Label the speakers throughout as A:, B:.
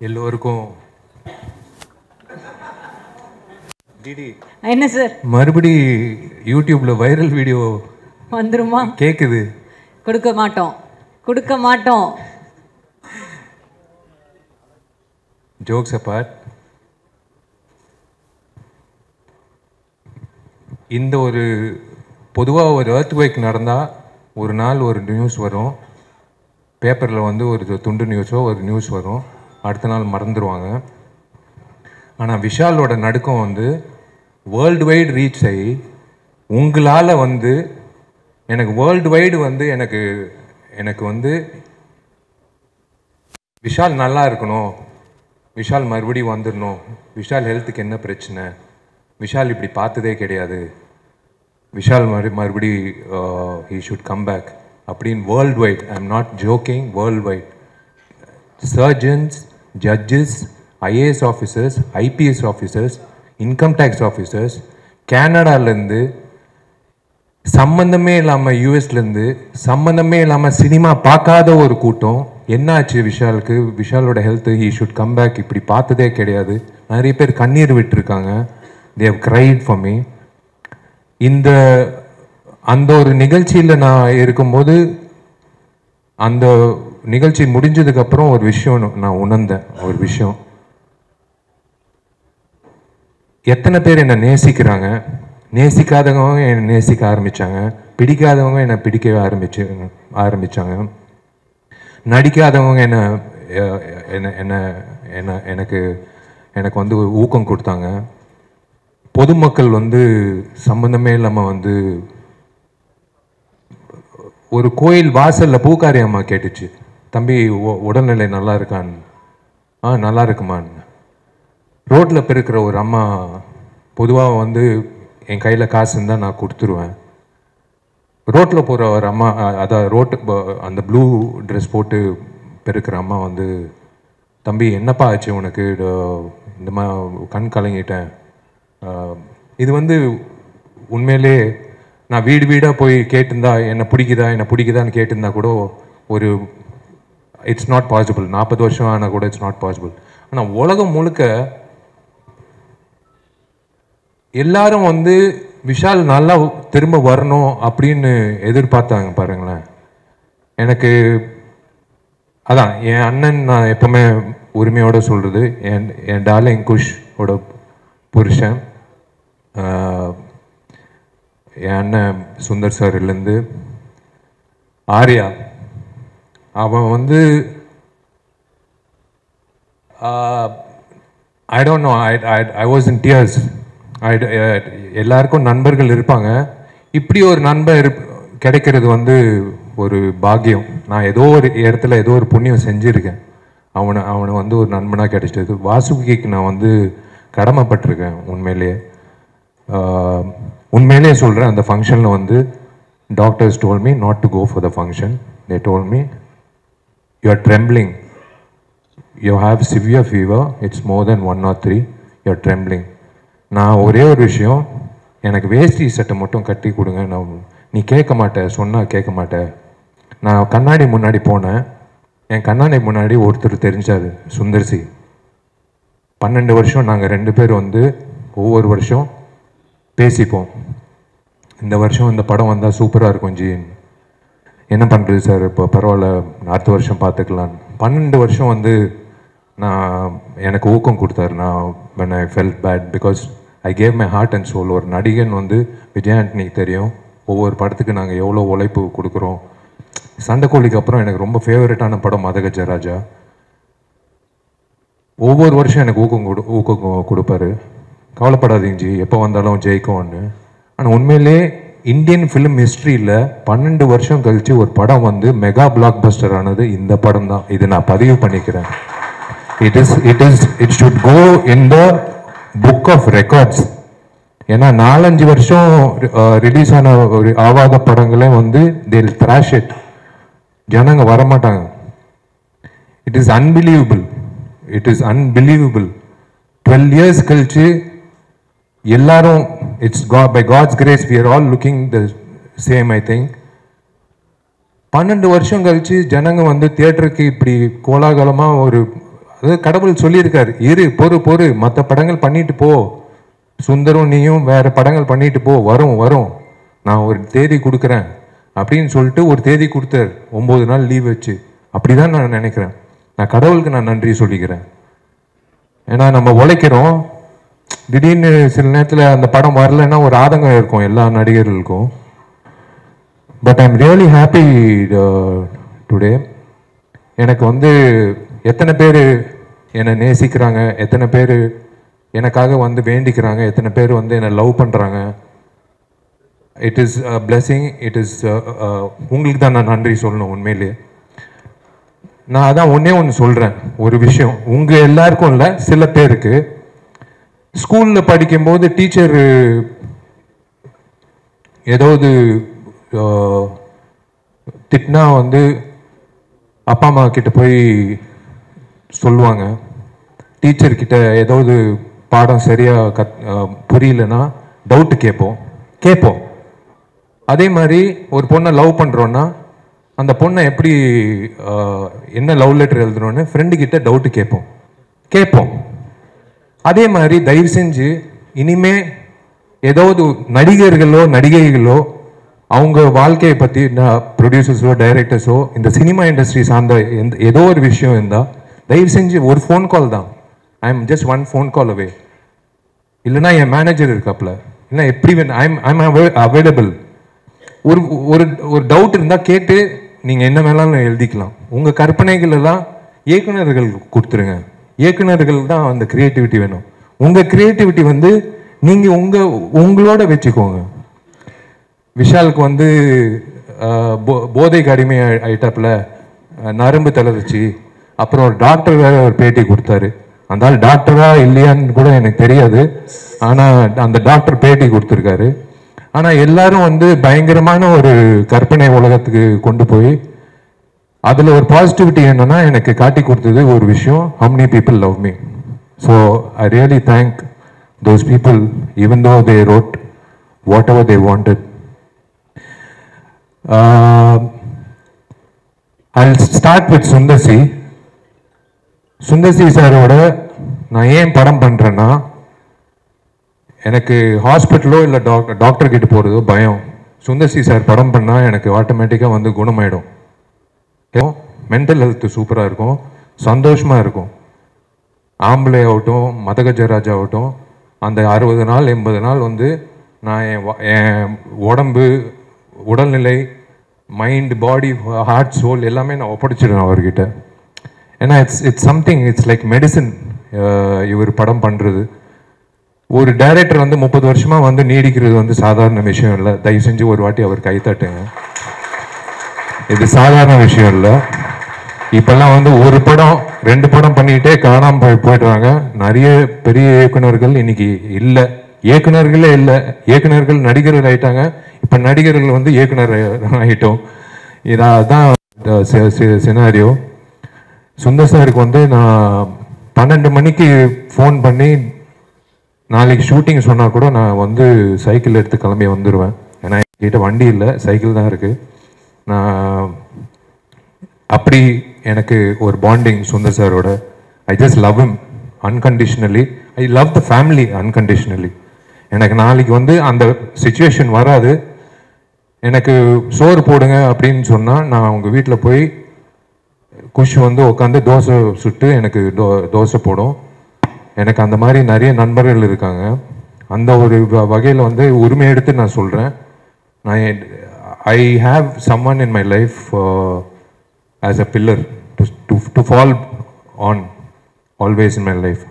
A: எல்லோருக்கும் டிடி
B: என்ன சார்
A: மறுபடி யூடியூப்ல வைரல் வீடியோ
B: வந்துருமா?
A: கேக்குது.
B: கொடுக்க மாட்டோம்.
A: ஜோக்ஸ் அப்பார்ட், இந்த ஒரு பொதுவாக ஒரு எர்த்குவேக் நடந்தால் ஒரு நாள் ஒரு நியூஸ் வரும், பேப்பரில் வந்து ஒரு துண்டு நியூஸோ ஒரு நியூஸ் வரும், அடுத்த நாள் மறந்துடுவாங்க. ஆனால் விஷாலோட நடுக்கம் வந்து வேர்ல்டு வைடு ரீச் ஆகி உங்களால் வந்து எனக்கு வேர்ல்டு வைடு வந்து எனக்கு வந்து விஷால் நல்லா இருக்கணும், விஷால் மறுபடியும் வந்துடணும், விஷால் ஹெல்த்துக்கு என்ன பிரச்சனை, விஷால் இப்படி பார்த்ததே கிடையாது, விஷால் மறுபடி ஹீ ஷுட் கம் பேக் அப்படின்னு worldwide, I am not joking, worldwide surgeons, judges, IAS officers, IPS officers, income tax officers, கேனடாலேருந்து சம்மந்தமே இல்லாமல் யூஎஸ்லேருந்து சம்மந்தமே இல்லாமல் சினிமா பார்க்காத ஒரு கூட்டம் என்னாச்சு விஷாலுக்கு, விஷாலோட health, he should come back இப்படி பார்த்ததே கிடையாது, நிறைய பேர் கண்ணீர் விட்டுருக்காங்க, they have cried for me. அந்த ஒரு நிகழ்ச்சியில் நான் இருக்கும்போது அந்த நிகழ்ச்சி முடிஞ்சதுக்கப்புறம் ஒரு விஷயம் நான் உணர்ந்தேன். ஒரு விஷயம், எத்தனை பேர் என்னை நேசிக்கிறாங்க, நேசிக்காதவங்க என்னை நேசிக்க ஆரம்பித்தாங்க, பிடிக்காதவங்க என்னை பிடிக்க ஆரம்பித்தாங்க, நடிக்காதவங்க எனக்கு வந்து ஊக்கம் கொடுத்தாங்க, பொதுமக்கள் வந்து சம்பந்தமே இல்லாமல் வந்து ஒரு கோயில் வாசலில் பூக்காரி அம்மா கேட்டுச்சு, தம்பி உடல்நிலை நல்லா இருக்கான்னு. நல்லா இருக்குமான்னு. ரோட்டில் பெருக்கிற ஒரு அம்மா, பொதுவாக வந்து என் கையில் காசு இருந்தால் நான் கொடுத்துருவேன், ரோட்டில் போகிற ஒரு அம்மா, அதான் அந்த ப்ளூ ட்ரெஸ் போட்டு பெருக்கிற அம்மா வந்து, தம்பி என்னப்பா ஆச்சு உனக்கு, இந்த மாதிரி கண் கலங்கிட்டேன். இது வந்து உண்மையிலே நான் வீடு வீடாக போய் கேட்டிருந்தா என்னை பிடிக்குதான்னு கேட்டிருந்தா கூட ஒரு இட்ஸ் நாட் பாசிபிள், 40 வருஷம் ஆனால் கூட இட்ஸ் நாட் பாசிபிள். ஆனால் உலகம் முழுக்க எல்லாரும் வந்து விஷால் நல்லா திரும்ப வரணும் அப்படின்னு எதிர்பார்த்தாங்க பாருங்களேன். எனக்கு அதான் என் அண்ணன், நான் எப்பவுமே உரிமையோட சொல்கிறது, என் டார்லிங் குஷோட புருஷன், என் அண்ணன் சுந்தர் சார்லேருந்து ஆர்யா, அவன் வந்து I don't know, I was in tears. எல்லாருக்கும் நண்பர்கள் இருப்பாங்க, இப்படி ஒரு நண்பர் கிடைக்கிறது வந்து ஒரு பாக்கியம். நான் ஏதோ ஒரு இடத்துல ஏதோ ஒரு புண்ணியம் செஞ்சுருக்கேன், அவனை வந்து ஒரு நண்பனாக கிடைச்சது. வாசுகிக்கு நான் வந்து கடமைப்பட்டிருக்கேன். உண்மையிலேயே சொல்கிறேன், அந்த ஃபங்க்ஷனில் வந்து doctors told me not to go for the function. They told me you are trembling, you have severe fever, it's more than 1 or 3, you are trembling. நான் ஒரே ஒரு விஷயம், எனக்கு வேஷ்டி சட்டை மட்டும் கட்டி கொடுங்க. நீ கேட்க மாட்டேன், சொன்னால் கேட்க மாட்டேன். நான் கண்ணாடி முன்னாடி போனேன், என் கண்ணாடி முன்னாடி ஒருத்தர் தெரிஞ்சார், சுந்தர்சி. 12 வருஷம் நாங்கள் 2 பேர் வந்து ஒவ்வொரு வருஷம் பேசிப்போம், இந்த வருஷம் இந்த படம் வந்தால் சூப்பராக இருக்கும் ஜி, என்ன பண்ணுறது சார், இப்போ பரவாயில்ல அடுத்த வருஷம் பார்த்துக்கலான்னு. 12 வருஷம் வந்து எனக்கு ஊக்கம் கொடுத்தாரு. நான் when I felt bad because I gave my heart and soul. ஒரு நடிகன் வந்து விஜய் ஆண்டனிக்கு தெரியும், ஒவ்வொரு படத்துக்கு நாங்கள் எவ்வளோ உழைப்பு கொடுக்குறோம். சண்டைக்கோழிக்கு அப்புறம் எனக்கு ரொம்ப ஃபேவரட்டான படம் மதகஜராஜா. ஒவ்வொரு வருஷம் எனக்கு ஊக்கம் கொடுப்பாரு, கவலைப்படாதீங்க ஜி எப்போ வந்தாலும் ஜெயிக்கும்னு. ஆனால் உண்மையிலே இந்தியன் ஃபிலிம் ஹிஸ்ட்ரியில் 12 வருஷம் கழித்து ஒரு படம் வந்து மெகா பிளாக் பஸ்டர் ஆனது இந்த படம் தான். இது நான் பதிவு பண்ணிக்கிறேன். It should go in the book of records. ஏன்னா 4-5 வருஷம் ரிலீஸ் ஆன ஒரு ஆவாத படங்களே வந்து they'll thrash it, ஜனங்க வரமாட்டாங்க. இட் இஸ் அன்பிலீவபிள், 12 years கழிச்சு எல்லாரும், it's by God's grace we are all looking the same. I think 12 வருஷம் கழிச்சு ஜனங்க வந்து தியேட்டருக்கு இப்படி கோலாகலமாக ஒரு அதாவது கடவுள் சொல்லியிருக்காரு, இரு பொறு மற்ற படங்கள் பண்ணிட்டு போ, சுந்தரும் நீயும் வேற படங்கள் பண்ணிட்டு போ, வரும் வரும், நான் ஒரு தேதி கொடுக்குறேன் அப்படின்னு சொல்லிட்டு ஒரு தேதி கொடுத்தார், 9 நாள் லீவ் வச்சு. அப்படிதான் நான் நினைக்கிறேன். நான் கடவுளுக்கு நான் நன்றி சொல்லிக்கிறேன். ஏன்னா நம்ம உழைக்கிறோம், திடீர்னு சில நேரத்தில் அந்த படம் வரலன்னா ஒரு ஆதங்கம் இருக்கும் எல்லா நடிகர்களுக்கும். But I am really happy today. எனக்கு வந்து எத்தனை பேர் என்னை நேசிக்கிறாங்க, எத்தனை பேர் எனக்காக வந்து வேண்டிக்கிறாங்க, எத்தனை பேர் வந்து என்னை லவ் பண்ணுறாங்க. It is blessing. It is உங்களுக்கு தான் நான் நன்றி சொல்லணும் உண்மையிலேயே. நான் அதான் ஒன்று சொல்கிறேன், ஒரு விஷயம் உங்கள் எல்லாருக்கும் இல்லை, சில பேருக்கு ஸ்கூலில் படிக்கும்போது டீச்சர் ஏதாவது திட்டினா வந்து அப்பா அம்மா கிட்ட போய் சொல்லுவாங்க. டீச்சர்கிட்ட ஏதாவது பாடம் சரியாக புரியலன்னா டவுட்டு கேட்போம். அதே மாதிரி ஒரு பொண்ணை லவ் பண்ணுறோன்னா அந்த பொண்ணை எப்படி என்ன லவ் லெட்டர் எழுதுறோன்னு ஃப்ரெண்டுக்கிட்ட டவுட்டு கேட்போம். அதே மாதிரி தயவு செஞ்சு இனிமே ஏதாவது நடிகர்களோ நடிகைகளோ அவங்க வாழ்க்கையை பற்றி ப்ரொடியூசர்ஸோ டைரக்டர்ஸோ இந்த சினிமா இண்டஸ்ட்ரி சார்ந்த ஏதோ ஒரு விஷயம் இருந்தால் தயவு செஞ்சு ஒரு ஃபோன் கால் தான். I am just one phone call away. இல்லைனா என் மேனேஜர் இருக்காப்புல, இல்லை எப்படி ஐம் அவைலபிள். ஒரு ஒரு ஒரு டவுட் இருந்தால் கேட்டு நீங்கள் என்ன வேணாலும் எழுதிக்கலாம். உங்கள் கற்பனைகள் எல்லாம் இயக்குநர்கள் கொடுத்துருங்க. இயக்குநர்கள் தான் அந்த கிரியேட்டிவிட்டி வேணும். உங்கள் கிரியேட்டிவிட்டி வந்து நீங்கள் உங்களோட வச்சுக்கோங்க. விஷாலுக்கு வந்து போதைக்கு அடிமை ஆயிட்டாப்புல, நரம்பு தளர்ச்சி, அப்புறம் ஒரு டாக்டர் வேற ஒரு பேட்டி கொடுத்தாரு. அந்த ஆள் டாக்டரா இல்லையான்னு கூட எனக்கு தெரியாது, ஆனால் அந்த டாக்டர் பேட்டி கொடுத்துருக்காரு. ஆனால் எல்லாரும் வந்து பயங்கரமான ஒரு கற்பனை உலகத்துக்கு கொண்டு போய் அதில் ஒரு பாசிட்டிவிட்டி என்னன்னா எனக்கு காட்டி கொடுத்தது ஒரு விஷயம், how many people love me. So I really thank those people even though they wrote whatever they wanted. I'll start with Sundar C. Sundar C சாரோட நான் ஏன் படம் பண்ணுறேன்னா, எனக்கு ஹாஸ்பிட்டலோ இல்லை டாக்டர் கிட்ட போகிறதோ பயம். சுந்தர்சி சார் படம் பண்ணால் எனக்கு ஆட்டோமேட்டிக்காக வந்து குணமாயிடும். மென்டல் ஹெல்த் சூப்பராக இருக்கும், சந்தோஷமாக இருக்கும். ஆம்பளை ஆகட்டும் மதகஜராஜ் ஆகட்டும், அந்த 60 நாள் 80 நாள் வந்து நான் என் உடம்பு உடல்நிலை மைண்ட் பாடி ஹார்ட் சோல் எல்லாமே நான் ஒப்படைச்சிடுவேன் அவர்கிட்ட. ஏன்னா it's something, it's like medicine. இவர் படம் பண்ணுறது, ஒரு டைரக்டர் வந்து 30 வருஷமாக வந்து நீடிக்கிறது வந்து சாதாரண விஷயம் இல்லை. தயவு செஞ்சு ஒரு வாட்டி அவர் கைத்தட்டுங்க. இது சாதாரண விஷயம் இல்லை. இப்பெல்லாம் வந்து ஒரு படம் 2 படம் பண்ணிக்கிட்டே காணாமல் போயிடுறாங்க. நிறைய பெரிய இயக்குநர்கள் இன்னைக்கு இல்லை, இயக்குநர்களே இல்லை. இயக்குநர்கள் நடிகர்கள் ஆயிட்டாங்க, இப்போ நடிகர்கள் வந்து இயக்குனர் ஆகிட்டோம். இதான் சினாரியோ. சுந்தர் சாருக்கு வந்து நான் 12 மணிக்கு ஃபோன் பண்ணி நாளைக்கு ஷூட்டிங் சொன்னால் கூட நான் வந்து சைக்கிள் எடுத்து கிளம்பி வந்துடுவேன். ஏன்னா என்கிட்ட வண்டி இல்லை, சைக்கிள் தான் இருக்குது. நான் அப்படி எனக்கு ஒரு பாண்டிங் சுந்தர் சாரோட. I just love him unconditionally. I love the family unconditionally. எனக்கு நாளைக்கு வந்து அந்த சிச்சுவேஷன் வராது. எனக்கு சோறு போடுங்க அப்படின்னு சொன்னால் நான் அவங்க வீட்டில் போய் குஷ் வந்து உட்காந்து தோசை சுட்டு எனக்கு தோசை போடும். எனக்கு அந்த மாதிரி நிறைய நண்பர்கள் இருக்காங்க. அந்த ஒரு வகையில் வந்து உரிமை எடுத்து நான் சொல்கிறேன், நான் I have someone in my life as a pillar to fall on always in my life.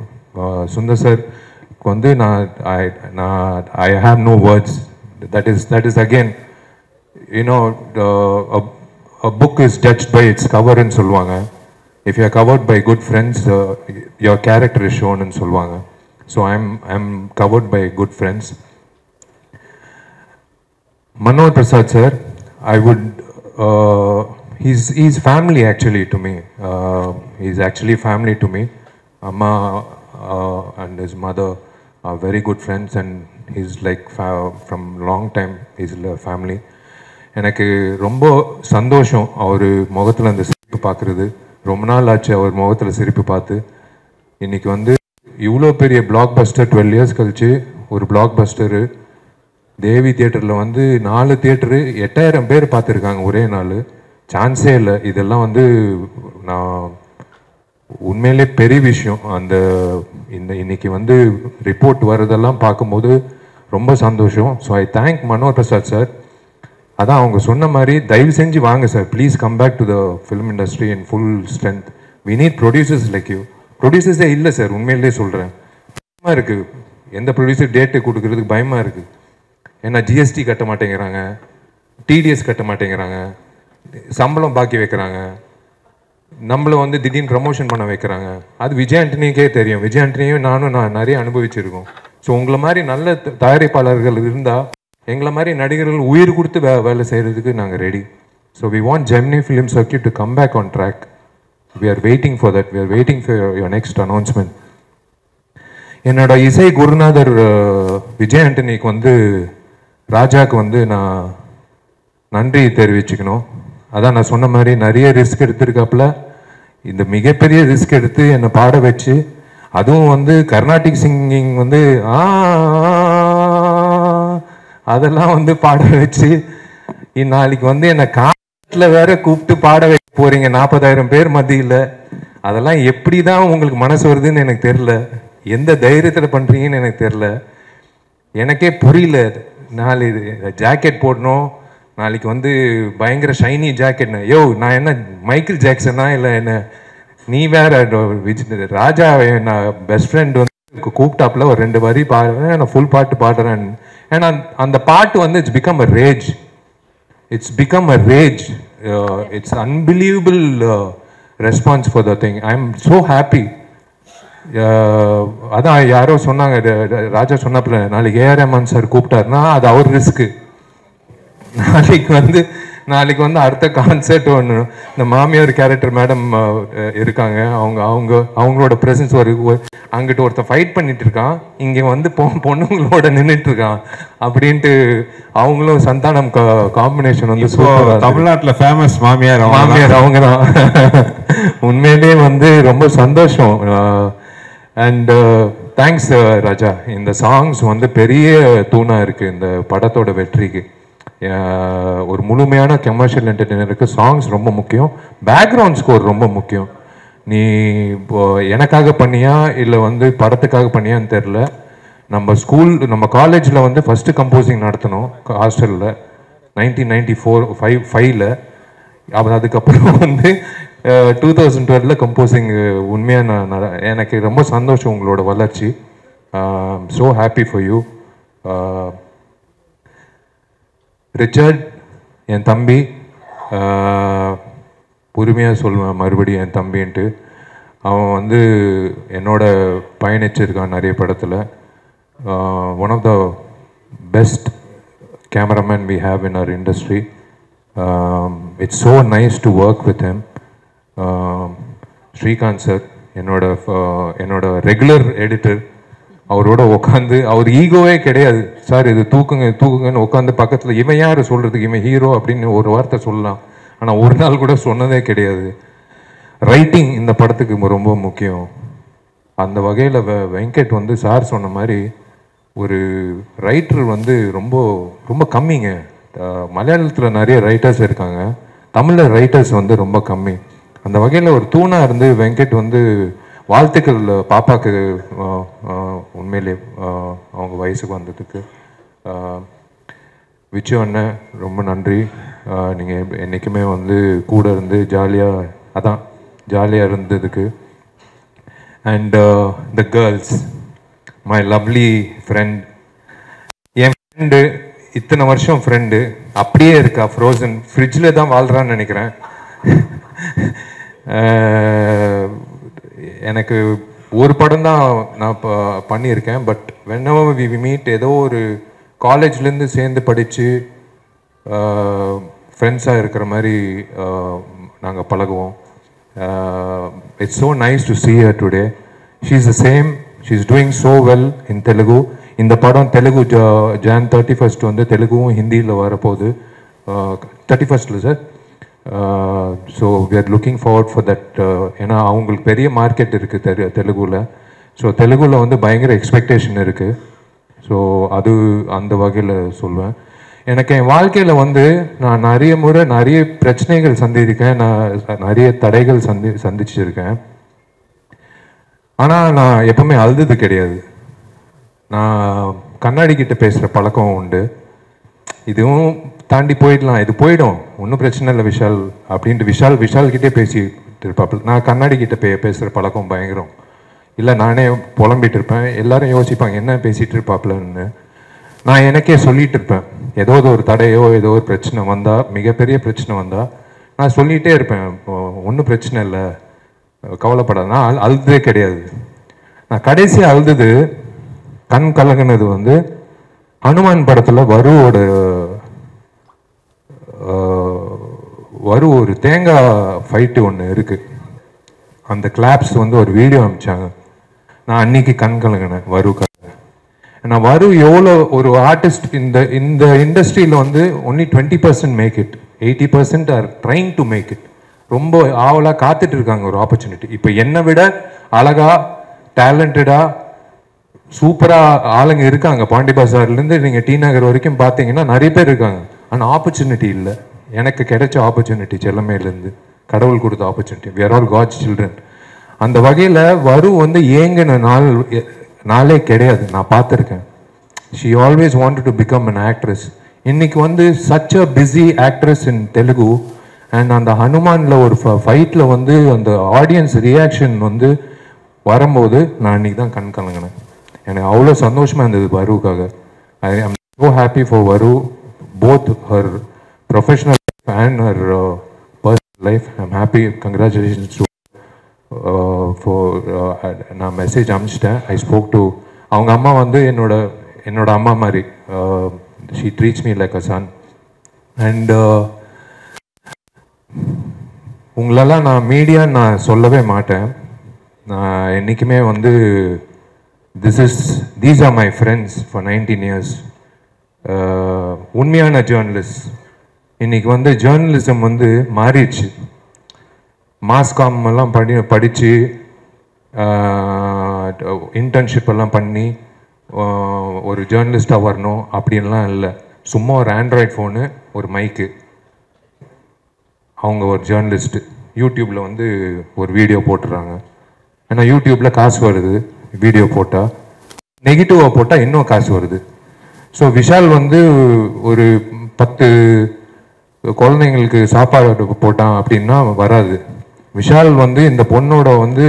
A: Sundar sir வந்து I have no words. That is again, you know, a book is judged by its cover ன்னு சொல்லுவாங்க. If you are covered by good friends, your character is shown ன்னு சொல்லுவாங்க. So I'm covered by good friends. Manohar Prasad sir, I would, he's family actually to me. He's actually family to me. Amma and his mother are very good friends, and he's like from long time he's family. எனக்கு ரொம்ப சந்தோஷம் அவர் முகத்தில் அந்த சிரிப்பு பார்க்குறது. ரொம்ப நாள் ஆச்சு அவர் முகத்தில் சிரிப்பு பார்த்து. இன்றைக்கி வந்து இவ்வளோ பெரிய பிளாக் பஸ்டர் 12 இயர்ஸ் கழிச்சு ஒரு பிளாக் பஸ்டரு தேவி தியேட்டரில் வந்து 4 தியேட்டரு 8000 பேர் பார்த்துருக்காங்க ஒரே நாள். சான்ஸே இல்லை. இதெல்லாம் வந்து நான் உண்மையிலே பெரிய விஷயம். இன்னைக்கு வந்து ரிப்போர்ட் வர்றதெல்லாம் பார்க்கும்போது ரொம்ப சந்தோஷம். So I thank Manohar Prasad sir. அதான் அவங்க சொன்ன மாதிரி தயவு செஞ்சு வாங்க sir, please come back to the film industry in full strength. We need producers like you. ப்ரொடியூசர்ஸே இல்லை சார், உண்மையிலே சொல்கிறேன். பயமாக இருக்குது, எந்த ப்ரொடியூசர் டேட்டு கொடுக்கறதுக்கு பயமாக இருக்குது. ஏன்னா ஜிஎஸ்டி கட்ட மாட்டேங்கிறாங்க, டிடிஎஸ் கட்ட மாட்டேங்கிறாங்க, சம்பளம் பாக்கி வைக்கிறாங்க, நம்மளை வந்து திடீர்னு ப்ரமோஷன் பண்ண வைக்கிறாங்க. அது விஜய் ஆண்டனிக்கே தெரியும். விஜய் ஆண்டனியும் நான் நிறைய அனுபவிச்சிருக்கோம். ஸோ உங்களை மாதிரி நல்ல தயாரிப்பாளர்கள் இருந்தால் எங்களை மாதிரி நடிகர்கள் உயிர் கொடுத்து வேலை செய்கிறதுக்கு நாங்கள் ready. So we want Gemini Film Circuit to come back on track. We are waiting for that. We are waiting for your next announcement. என்னோட இசை குருநாதர் விஜய் ஆண்டனிக்கு வந்து ராஜாவுக்கு வந்து நான் நன்றி தெரிவிச்சுக்கணும். அதான் நான் சொன்ன மாதிரி நிறைய ரிஸ்க் எடுத்திருக்காப்புல. இந்த மிகப்பெரிய ரிஸ்க் எடுத்து என்னை பாட வச்சு, அதுவும் வந்து கர்நாடிக் சிங்கிங் வந்து அதெல்லாம் வந்து பாட வச்சு, நாளைக்கு வந்து என்னை காட்டில் வேற கூப்பிட்டு பாட வைக்க போறீங்க 40,000 பேர் மத்தியில். அதெல்லாம் எப்படி தான் உங்களுக்கு மனசு வருதுன்னு எனக்கு தெரில. எந்த தைரியத்தில் பண்ணுறீங்கன்னு எனக்கு தெரில. எனக்கே புரியல. நாலு ஜாக்கெட் போடணும், நாளைக்கு வந்து பயங்கர ஷைனி ஜாக்கெட்னு. நான் என்ன மைக்கேல் ஜாக்சனா இல்லை என்ன? நீ வேற ராஜா நான் பெஸ்ட் ஃப்ரெண்ட் வந்து கூப்பிட்டாப்புல ஒரு 2 வரி பாடுறேன், நான் ஃபுல் பாட்டு பாடுறேன். ஏன்னா அந்த பாட்டு வந்து it's become a rage. It's become a rage. It's unbelievable response for the thing. I am so happy. அதான் யாரோ சொன்னாங்க, ராஜா சொன்னாப்புல நாளைக்கு ஏஆர் ரஹ்மான் சார் கூப்பிட்டாருன்னா அது அவர் ரிஸ்க்கு. நாளைக்கு வந்து அடுத்த கான்சர்ட் ஒன்று, இந்த மாமியார் கேரக்டர் மேடம் இருக்காங்க, அவங்களோட ப்ரெசன்ஸ் அங்கிட்டு ஒருத்தன் ஃபைட் பண்ணிட்டு இருக்கான், இங்கே வந்து பொண்ணுங்களோட நின்றுட்டு இருக்கான் அப்படின்ட்டு அவங்களும் சந்தானம் காம்பினேஷன் வந்து
C: தமிழ்நாட்டில் ஃபேமஸ் மாமியார்
A: அவங்க தான். உண்மையிலே வந்து ரொம்ப சந்தோஷம். அண்ட் தேங்க்ஸ் ராஜா. இந்த சாங்ஸ் வந்து பெரிய தூணாக இருக்குது இந்த படத்தோட வெற்றிக்கு. ஒரு முழுமையான கமர்ஷியல் என்டர்டெய்னருக்கு சாங்ஸ் ரொம்ப முக்கியம், பேக்ரவுண்ட் ஸ்கோர் ரொம்ப முக்கியம். நீ எனக்காக பண்ணியா இல்லை வந்து படத்துக்காக பண்ணியான்னு தெரில. நம்ம காலேஜில் வந்து ஃபஸ்ட்டு கம்போசிங் நடத்தணும் ஹாஸ்டலில் 1994-5 அதுக்கப்புறம் வந்து 2012 கம்போசிங். உண்மையாக எனக்கு ரொம்ப சந்தோஷம் உங்களோட வளர்ச்சி. So happy for you. Richard என் தம்பி, உரிமையாக சொல்லுவேன் மறுபடியும் என் தம்பின்ட்டு. அவன் வந்து என்னோட பயணிச்சிருக்கான் நிறைய படத்தில். One of the best cameraman we have in our industry. It's so nice to work with him. Srikanth sir என்னோட ரெகுலர் எடிட்டர். அவரோட உட்காந்து, அவர் ஈகோவே கிடையாது. சார் இது தூக்குங்கன்னு உட்காந்து பக்கத்தில், இவன் யார் சொல்கிறதுக்கு, இவன் ஹீரோ அப்படின்னு ஒரு வார்த்தை சொல்லலாம். ஆனால் ஒரு நாள் கூட சொன்னதே கிடையாது. ரைட்டிங் இந்த படத்துக்கு ரொம்ப முக்கியம். அந்த வகையில் வெங்கட் வந்து சார் சொன்ன மாதிரி ஒரு ரைட்டர் வந்து ரொம்ப ரொம்ப கம்மிங்க. மலையாளத்தில் நிறைய ரைட்டர்ஸ் இருக்காங்க, தமிழில் ரைட்டர்ஸ் வந்து ரொம்ப கம்மி. அந்த வகையில் ஒரு தூணாக இருந்து வெங்கட் வந்து வாழ்த்துக்கள் பாப்பாவுக்கு. உண்மையிலே அவங்க வயசுக்கு வந்ததுக்கு விச்சு அண்ணன் ரொம்ப நன்றி. நீங்கள் என்றைக்குமே வந்து கூட இருந்து ஜாலியாக இருந்ததுக்கு. And the girls, my lovely friend. N friend இத்தனை வருஷம் ஃப்ரெண்டு அப்படியே இருக்கா, ஃப்ரோசன் ஃப்ரிட்ஜில் தான் வாழ்கிறான்னு நினைக்கிறேன். எனக்கு ஒரு படம் தான் நான் பண்ணியிருக்கேன். பட் whenever we meet, ஏதோ ஒரு காலேஜ்லேருந்து சேர்ந்து படித்து ஃப்ரெண்ட்ஸாக இருக்கிற மாதிரி நாங்கள் பழகுவோம். It's so nice to see her today. She is the same. She is doing so well in Telugu. இந்த படம் தெலுங்கு Jan 31 வந்து தெலுங்கும் ஹிந்தியில் வரப்போகுது. 31 sir so we are looking forward for that. ஏன்னா அவங்களுக்கு பெரிய மார்க்கெட் இருக்குது தெலுங்குல. ஸோ தெலுங்குல வந்து பயங்கர எக்ஸ்பெக்டேஷன் இருக்குது. ஸோ அது அந்த வகையில் சொல்லுவேன். எனக்கு என் வாழ்க்கையில் வந்து நான் நிறைய முறை நிறைய பிரச்சனைகள் சந்திச்சிருக்கேன், நான் நிறைய தடைகள் சந்திச்சிருக்கேன். ஆனால் நான் எப்பவுமே அழுது கிடையாது. நான் கண்ணாடி கிட்ட பேசுகிற பழக்கம் உண்டு. இதுவும் தாண்டி போயிடலாம், இது போயிடும், ஒன்றும் பிரச்சனை இல்லை விஷால் அப்படின்ட்டு விஷால் கிட்டே பேசிட்டு இருப்பாப்புல. நான் கண்ணாடி கிட்ட பேசுகிற பழக்கம் பயங்கரம். இல்லை நானே புலம்பிட்டு இருப்பேன், எல்லாரும் யோசிப்பாங்க என்ன பேசிகிட்டு இருப்பாப்புலன்னு. நான் எனக்கே சொல்லிட்டு இருப்பேன், ஏதோ ஒரு தடையோ ஏதோ ஒரு பிரச்சனை வந்தால், மிகப்பெரிய பிரச்சனை வந்தால் நான் சொல்லிகிட்டே இருப்பேன், ஒன்றும் பிரச்சனை இல்லை, கவலைப்படாத. நான் அழுதே கிடையாது. நான் கடைசியாக அழுது கண் கலங்கினது வந்து ஹனுமான் படத்தில் ஒரு தேங்காய் ஃபைட்டு ஒன்று இருக்குது. அந்த கிளாப்ஸ் வந்து ஒரு வீடியோ அனுப்பிச்சாங்க. நான் அன்னைக்கு கண் கலங்கினேன் வருக்காக. நான் எவ்வளோ ஒரு ஆர்டிஸ்ட் இந்த இண்டஸ்ட்ரியில் வந்து only 20% make it, 80% are trying to make it. ரொம்ப ஆவலாக காத்துட்டு இருக்காங்க ஒரு ஆப்பர்ச்சுனிட்டி. இப்போ என்னை விட அழகா டேலண்டடாக சூப்பராக ஆளுங்க இருக்காங்க. பாண்டி பஜார்லேருந்து நீங்கள் டி நகர் வரைக்கும் பார்த்தீங்கன்னா நிறைய பேர் இருக்காங்க. ஆனால் ஆப்பர்ச்சுனிட்டி இல்லை. எனக்கு கிடைச்ச ஆப்பர்ச்சுனிட்டி செல்லமேலேருந்து கடவுள் கொடுத்த opportunity. We are all God's children. அந்த வகையில் வந்து ஏங்கின நாளே கிடையாது. நான் பார்த்துருக்கேன். She always wanted to become an actress. இன்னைக்கு வந்து such a busy actress in Telugu. And அந்த ஹனுமானில் ஒரு ஃபைட்டில் வந்து அந்த ஆடியன்ஸ் ரியாக்ஷன் வந்து வரும்போது நான் இன்னைக்கு தான் கண் கலங்கினேன். எனக்கு அவ்வளோ சந்தோஷமாக இருந்தது வருவுக்காக. I am so happy for Varu, both her professional life and her personal life. I am happy. Congratulations to நான் மெசேஜ் அனுப்பிச்சிட்டேன். ஐ ஸ்போக் டு அவங்க அம்மா வந்து என்னோட அம்மா மாதிரி. She treats me like a son. And உங்களெல்லாம் நான் மீடியான்னு நான் சொல்லவே மாட்டேன். நான் என்றைக்குமே வந்து these are my friends for 19 years. உண்மையான ஜேர்னலிஸ்ட். இன்னைக்கு வந்து ஜேர்னலிசம் வந்து மாறிடுச்சு. மாஸ்காம் எல்லாம் படித்து இன்டர்ன்ஷிப் எல்லாம் பண்ணி ஒரு ஜேர்னலிஸ்டாக வரணும் அப்படின்லாம் இல்லை. சும்மா ஒரு ஆண்ட்ராய்ட் ஃபோனு, ஒரு மைக்கு, அவங்க ஒரு ஜேர்னலிஸ்ட்டு. யூடியூப்பில் வந்து ஒரு வீடியோ போட்டுறாங்க. ஏன்னா யூடியூப்பில் காசு வருது. வீடியோ போட்டால் நெகட்டிவாக போட்டால் இன்னும் காசு வருது. ஸோ விஷால் வந்து ஒரு 10 குழந்தைங்களுக்கு சாப்பாடு போட்டான் அப்படின்னா வராது. விஷால் வந்து இந்த பொண்ணோட வந்து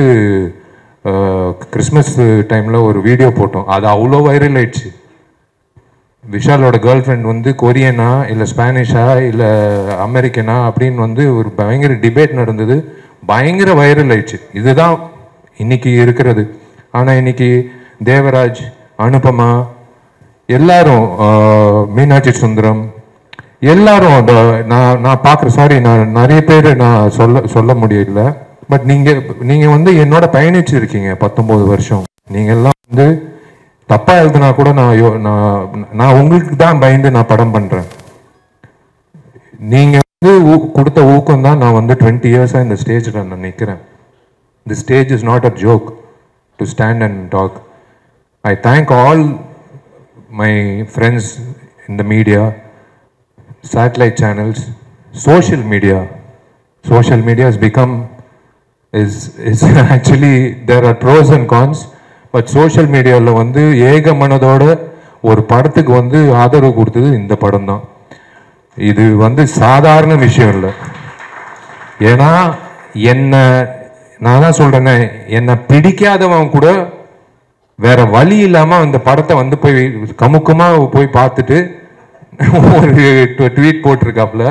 A: கிறிஸ்மஸ் டைமில் ஒரு வீடியோ போட்டோம், அது அவ்வளோ வைரல் ஆயிடுச்சு. விஷாலோட கேர்ள் ஃப்ரெண்ட் வந்து கொரியனா இல்லை ஸ்பானிஷா இல்லை அமெரிக்கனா அப்படின்னு வந்து ஒரு பயங்கர டிபேட் நடந்தது, பயங்கர வைரல் ஆயிடுச்சு. இதுதான் இன்னைக்கு இருக்கிறது. ஆனால் இன்னைக்கு தேவராஜ், அனுபமா, எல்லாரும், மீனாட்சி சுந்தரம், எல்லாரும் நான் பார்க்குறேன். சாரி, நான் நிறைய பேர் நான் சொல்ல முடியல. பட் நீங்கள் வந்து என்னோட பயணிச்சிருக்கீங்க 19 வருஷம். நீங்கள் எல்லாம் வந்து தப்பாக எழுதுனா கூட நான் உங்களுக்கு தான் பயந்து நான் படம் பண்ணுறேன். நீங்கள் வந்து கொடுத்த ஊக்கம் தான் நான் வந்து 20 இயர்ஸாக இந்த ஸ்டேஜில் நான் நிற்கிறேன். The stage is not a joke to stand and talk. I thank all my friends in the media, satellite channels, social media. Social media has become, is actually, there are pros and cons, but social media வந்து ஏக மனதோட ஒரு படத்துக்கு வந்து ஆதரவு கொடுத்தது இந்த படம் தான். இது வந்து சாதாரண விஷயம் இல்லை. ஏன்னா நான் தான் சொல்றேனே, என்னை பிடிக்காதவன் கூட வேற வழி இல்லாம அந்த படத்தை வந்து போய் கமுக்கமா போய் பார்த்துட்டு ஒரு ட்வீட் போட்டிருக்காப்புல.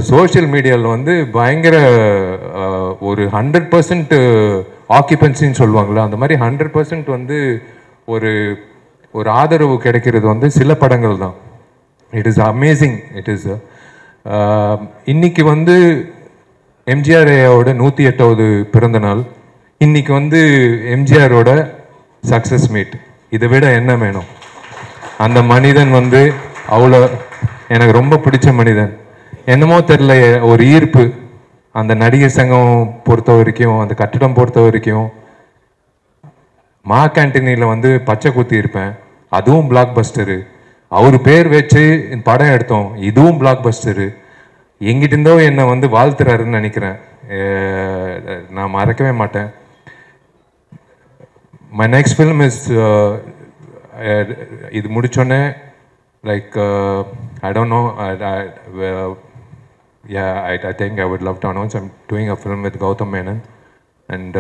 A: சோஷியல் மீடியாவில் வந்து பயங்கர ஒரு 100% ஆக்கியபன்சின்னு சொல்லுவாங்களா, அந்த மாதிரி 100% வந்து ஒரு ஆதரவு கிடைக்கிறது வந்து சில படங்கள் தான். It is amazing. It is இன்னைக்கு வந்து எம்ஜிஆரோட 108வது பிறந்த நாள். இன்னைக்கு வந்து எம்ஜிஆரோட சக்சஸ் மீட். இதை விட என்ன வேணும்? அந்த மனிதன் வந்து அவ்வளோ எனக்கு ரொம்ப பிடிச்ச மனிதன். என்னமோ தெரில ஒரு ஈர்ப்பு அந்த நடிகர் சங்கம் பொறுத்த வரைக்கும் அந்த கட்டிடம் பொறுத்த வரைக்கும். மா கேண்டீனில் வந்து பச்சை குத்தி இருப்பேன், அதுவும் பிளாக் பஸ்டரு. அவர் பேர் வச்சு படம் எடுத்தோம், இதுவும் பிளாக் பஸ்டரு. எங்கிட்டிருந்தோ என்னை வந்து வாழ்த்துறாருன்னு நினைக்கிறேன். நான் மறக்கவே மாட்டேன். மை நெக்ஸ்ட் ஃபிலிம் இஸ் இது முடிச்சோன்னே like I don't know. I think I would love to announce I'm doing a film with Gautam Menon. And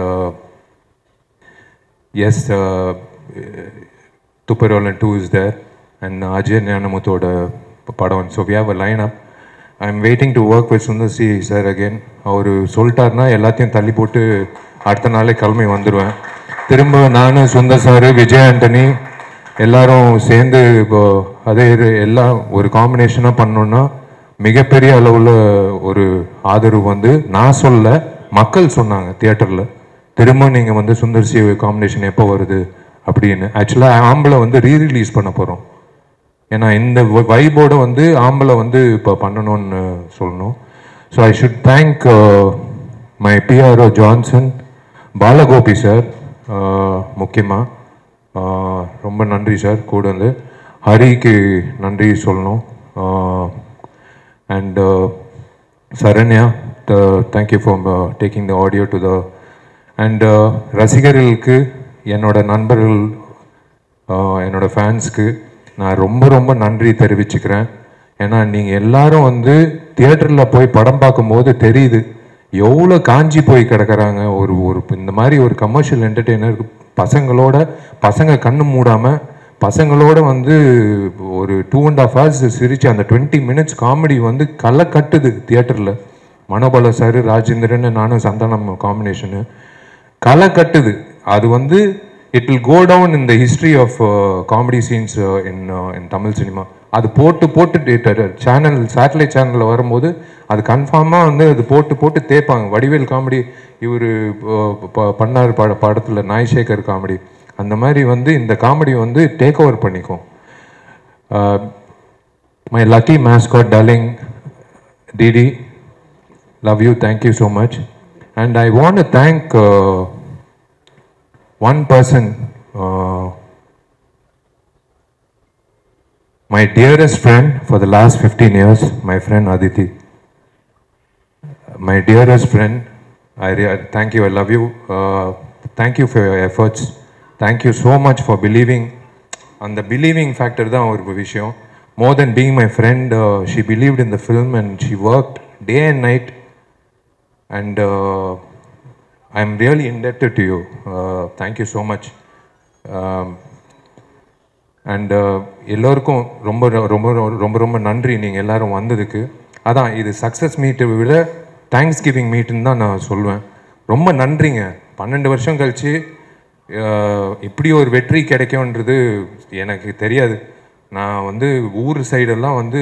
A: yes, Tupperwala 2 is there. And Ajay Nyanamuthoda padam. So we have a lineup. I'm waiting to work with Sundar C sir again. அவர் சொல்லிட்டாருன்னா எல்லாத்தையும் தள்ளி போட்டு அடுத்த நாளே கிளம்பி வந்துடுவேன். திரும்ப நான் சுந்தர் சார், விஜய் ஆண்டனி எல்லாரும் சேர்ந்து இப்போ அதே எல்லாம் ஒரு காம்பினேஷனாக பண்ணோன்னா மிகப்பெரிய அளவில் ஒரு ஆதரவு வந்து நான் சொல்ல மக்கள் சொன்னாங்க தியேட்டரில். திரும்ப நீங்கள் வந்து சுந்தர் சி காம்பினேஷன் எப்போ வருது அப்படின்னு. ஆக்சுவலாக ஆம்பளை வந்து ரீரிலீஸ் பண்ண போகிறோம். ஏன்னா இந்த வைபோட வந்து ஆம்பளை வந்து இப்போ பண்ணணும்னு சொல்லணும். So I should thank my PRO Johnson, Balagopi sir முக்கியமாக ரொம்ப நன்றி சார். கூட வந்து ஹரிக்கு நன்றி சொல்லணும். And Saranya, thank you for taking the audio to the. And ரசிகர்களுக்கு, என்னோட நண்பர்கள், என்னோட ஃபேன்ஸ்க்கு நான் ரொம்ப ரொம்ப நன்றி தெரிவிச்சுக்கிறேன். ஏன்னா நீங்கள் எல்லாரும் வந்து தியேட்டரில் போய் படம் பார்க்கும்போது தெரியுது எவ்வளோ காஞ்சி போய் கிடக்கிறாங்க. ஒரு இந்த மாதிரி ஒரு கமர்ஷியல் என்டர்டெய்னர் பசங்க கண்ணு மூடாமல் பசங்களோட வந்து ஒரு 2.5 hours சிரிச்சு அந்த 20 minutes காமெடி வந்து களை கட்டுது தியேட்டரில். மனோபல சார், ராஜேந்திரன், நானும் சந்தானம் காம்பினேஷனு களை கட்டுது. அது வந்து it will go down in the history of comedy scenes in Tamil cinema. அது போட்டு சேனல், சேட்டலைட் சேனலில் வரும்போது அது கன்ஃபார்மாக வந்து அது போட்டு தேய்ப்பாங்க. வடிவேல் காமெடி இவர் பண்ணார் படத்தில், நாய்சேகர் காமெடி, அந்த மாதிரி வந்து இந்த காமெடி வந்து டேக் ஓவர் பண்ணிக்கும். My lucky mascot darling DD, love you, thank you so much. And I want to thank one person, my dearest friend for the last 15 years, my friend Aditi. My dearest friend, thank you, I love you. Thank you for your efforts. Thank you so much for believing. And the believing factor தான் ஒரு விஷயம். More than being my friend, she believed in the film and she worked day and night. And I'm really indebted to you. Thank you so much. And எல்லோருக்கும் ரொம்ப ரொம்ப ரொம்ப ரொம்ப நன்றி நீங்கள் எல்லோரும் வந்ததுக்கு. அதான் இது சக்ஸஸ் மீட்டை விட தேங்க்ஸ் கிவிங் மீட்டுன்னு தான் நான் சொல்லுவேன். ரொம்ப நன்றிங்க. 12 வருஷம் கழித்து இப்படி ஒரு வெற்றி கிடைக்கும்ன்றது எனக்கு தெரியாது. நான் வந்து ஊர் சைடெல்லாம் வந்து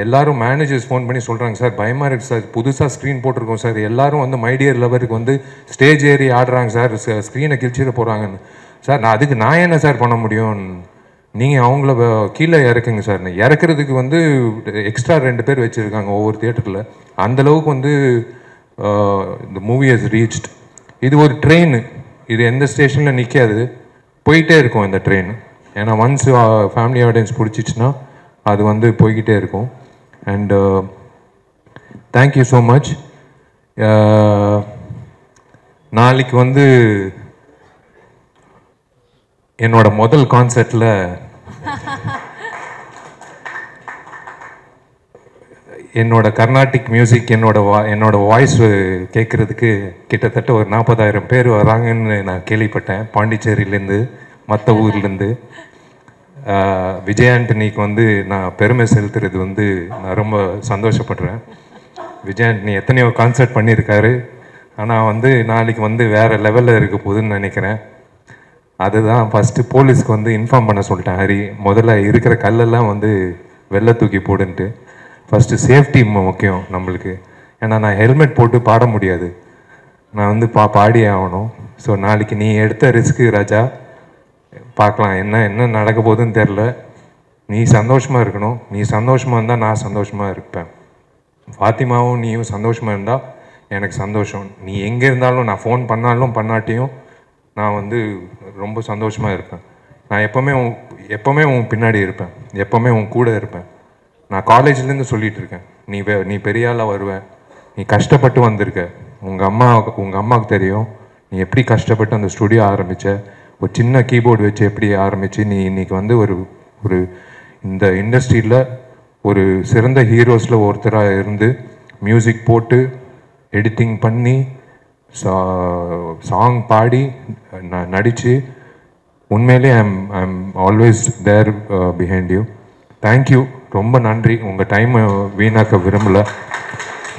A: எல்லாரும் மேனேஜர்ஸ் ஃபோன் பண்ணி சொல்கிறாங்க, சார் பயமாக இருக்குது சார், புதுசாக ஸ்க்ரீன் போட்டிருக்கோம் சார், எல்லாரும் வந்து மைடியர் லவருக்கு வந்து ஸ்டேஜ் ஏறி ஆடுறாங்க சார், ஸ்க்ரீனை கிழிச்சிட போகிறாங்கன்னு. சார் நான் என்ன சார் பண்ண முடியும்? நீங்கள் அவங்கள கீழே இறக்குங்க சார். இறக்குறதுக்கு வந்து எக்ஸ்ட்ரா 2 பேர் வச்சுருக்காங்க ஒவ்வொரு தியேட்டரில். அந்தளவுக்கு வந்து இந்த மூவி ஹஸ் ரீச்ட். இது ஒரு ட்ரெயின், இது எந்த ஸ்டேஷனில் நிற்காது, போயிட்டே இருக்கும் இந்த ட்ரெயின். ஏன்னா ஒன்ஸ் ஃபேமிலி ஆடியன்ஸ் பிடிச்சிச்சின்னா அது வந்து போய்கிட்டே இருக்கும். And thank you so much. நாளைக்கு வந்து என்னோட முதல் கான்சர்ட்டில் என்னோட கர்நாடிக் மியூசிக், என்னோட வாய்ஸ் கேட்குறதுக்கு கிட்டத்தட்ட ஒரு 40,000 பேர் வராங்கன்னு நான் கேள்விப்பட்டேன். பாண்டிச்சேரியிலேருந்து, மற்ற ஊர்லேருந்து. விஜய் ஆண்டனிக்கு வந்து நான் பெருமை செலுத்துறது வந்து நான் ரொம்ப சந்தோஷப்படுறேன். விஜய் ஆண்டனி எத்தனையோ கான்சர்ட் பண்ணியிருக்காரு. ஆனால் வந்து நாளைக்கு வந்து வேறு லெவலில் இருக்க போகுதுன்னு நினைக்கிறேன். அதுதான் ஃபஸ்ட்டு போலீஸ்க்கு வந்து இன்ஃபார்ம் பண்ண சொல்லிட்டேன். ஹரி, முதல்ல இருக்கிற கல்லெல்லாம் வந்து வெளில தூக்கி போடுன்ட்டு. ஃபஸ்ட்டு சேஃப்டி முக்கியம் நம்மளுக்கு. ஏன்னா நான் ஹெல்மெட் போட்டு பாட முடியாது, நான் வந்து பாடி ஆகணும். ஸோ நாளைக்கு நீ எடுத்த ரிஸ்க்கு ராஜா, பார்க்கலாம் என்ன நடக்க போகுதுன்னு தெரில. நீ சந்தோஷமாக இருக்கணும். நீ சந்தோஷமாக இருந்தால் நான் சந்தோஷமாக இருப்பேன். ஃபாத்திமாவும் நீயும் சந்தோஷமாக இருந்தால் எனக்கு சந்தோஷம். நீ எங்கே இருந்தாலும், நான் ஃபோன் பண்ணாலும் பண்ணாட்டியும் நான் வந்து ரொம்ப சந்தோஷமாக இருப்பேன். நான் எப்போவுமே உன் பின்னாடி இருப்பேன், எப்போவுமே உன் கூட இருப்பேன். நான் காலேஜ்லேருந்து சொல்லிகிட்டு இருக்கேன், நீ பெரிய ஆளாக வருவேன். நீ கஷ்டப்பட்டு வந்திருக்க. உங்கள் அம்மாவுக்கு தெரியும் நீ எப்படி கஷ்டப்பட்டு அந்த ஸ்டுடியோ ஆரம்பித்த. ஒரு சின்ன கீபோர்டு வச்சு எப்படி ஆரம்பித்து நீ இன்றைக்கி வந்து ஒரு இந்த இண்டஸ்ட்ரியில் ஒரு சிறந்த ஹீரோஸில் ஒருத்தராக இருந்து மியூசிக் போட்டு எடிட்டிங் பண்ணி சாங் பாடி நடித்து உண்மையிலே I'm always there behind you. Thank you, ரொம்ப நன்றி. உங்கள் டைமை வீணாக்க விரும்பலை.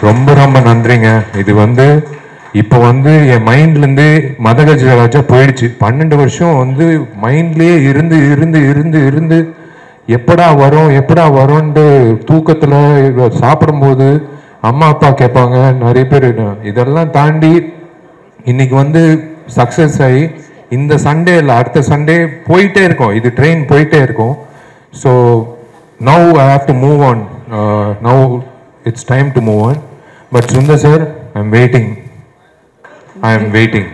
A: ரொம்ப ரொம்ப நன்றிங்க. இது வந்து இப்போ வந்து என் மைண்ட்லேருந்து மதகஜராஜா போயிடுச்சு. 12 வருஷம் வந்து மைண்ட்லேயே இருந்து இருந்து இருந்து இருந்து எப்படா வரோன்ட்டு தூக்கத்தில் சாப்பிடும்போது அம்மா அப்பா கேட்பாங்க நிறைய பேர். இதெல்லாம் தாண்டி இன்னைக்கு வந்து சக்ஸஸ் ஆகி இந்த சண்டே இல்லை அடுத்த சண்டே போயிட்டே இருக்கோம். இது ட்ரெயின் போயிட்டே இருக்கும். So now I have to move on. Now it's time to move on. But Sundar sir, I am waiting.